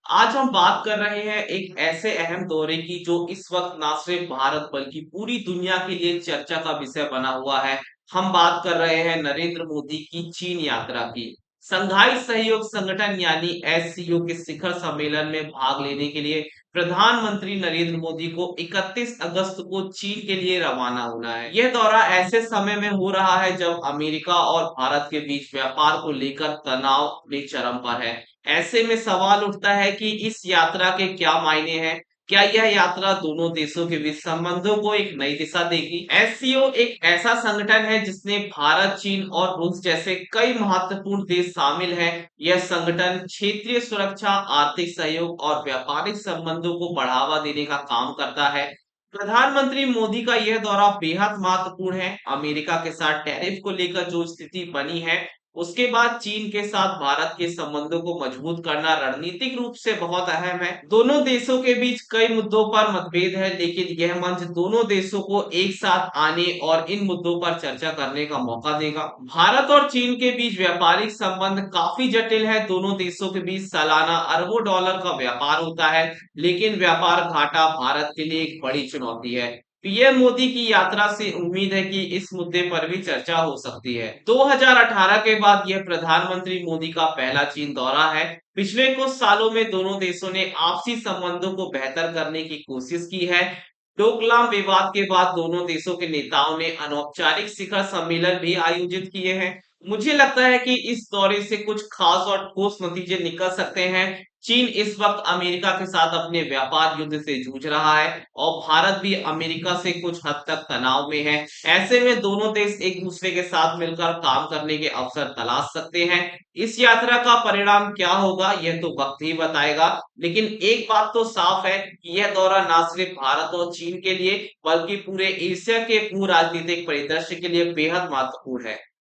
आज हम बात कर रहे हैं एक ऐसे अहम दौरे की जो इस वक्त ना सिर्फ भारत बल्कि पूरी दुनिया के लिए चर्चा का विषय बना हुआ है। हम बात कर रहे हैं नरेंद्र मोदी की चीन यात्रा की। संघाई सहयोग संगठन यानी एससीओ के शिखर सम्मेलन में भाग लेने के लिए प्रधानमंत्री नरेंद्र मोदी को 31 अगस्त को चीन के लिए रवाना होना है। यह दौरा ऐसे समय में हो रहा है जब अमेरिका और भारत के बीच व्यापार को लेकर तनाव अपने चरम पर है। ऐसे में सवाल उठता है कि इस यात्रा के क्या मायने हैं? क्या यह यात्रा दोनों देशों के बीच संबंधों को एक नई दिशा देगी? एससीओ एक ऐसा संगठन है जिसमें भारत, चीन और रूस जैसे कई महत्वपूर्ण देश शामिल हैं। यह संगठन क्षेत्रीय सुरक्षा, आर्थिक सहयोग और व्यापारिक संबंधों को बढ़ावा देने का काम करता है। प्रधानमंत्री मोदी का यह दौरा बेहद महत्वपूर्ण है। अमेरिका के साथ टैरिफ को लेकर जो स्थिति बनी है, उसके बाद चीन के साथ भारत के संबंधों को मजबूत करना रणनीतिक रूप से बहुत अहम है। दोनों देशों के बीच कई मुद्दों पर मतभेद है, लेकिन यह मंच दोनों देशों को एक साथ आने और इन मुद्दों पर चर्चा करने का मौका देगा। भारत और चीन के बीच व्यापारिक संबंध काफी जटिल है। दोनों देशों के बीच सालाना अरबों डॉलर का व्यापार होता है, लेकिन व्यापार घाटा भारत के लिए एक बड़ी चुनौती है। पीएम मोदी की यात्रा से उम्मीद है कि इस मुद्दे पर भी चर्चा हो सकती है। 2018 के बाद यह प्रधानमंत्री मोदी का पहला चीन दौरा है। पिछले कुछ सालों में दोनों देशों ने आपसी संबंधों को बेहतर करने की कोशिश की है। डोकलाम विवाद के बाद दोनों देशों के नेताओं ने अनौपचारिक शिखर सम्मेलन भी आयोजित किए हैं। मुझे लगता है कि इस दौरे से कुछ खास और ठोस नतीजे निकल सकते हैं। चीन इस वक्त अमेरिका के साथ अपने व्यापार युद्ध से जूझ रहा है और भारत भी अमेरिका से कुछ हद तक तनाव में है। ऐसे में दोनों देश एक दूसरे के साथ मिलकर काम करने के अवसर तलाश सकते हैं। इस यात्रा का परिणाम क्या होगा यह तो वक्त ही बताएगा, लेकिन एक बात तो साफ है कि यह दौरा ना सिर्फ भारत और चीन के लिए बल्कि पूरे एशिया के भू राजनीतिक परिदृश्य के लिए बेहद महत्वपूर्ण है।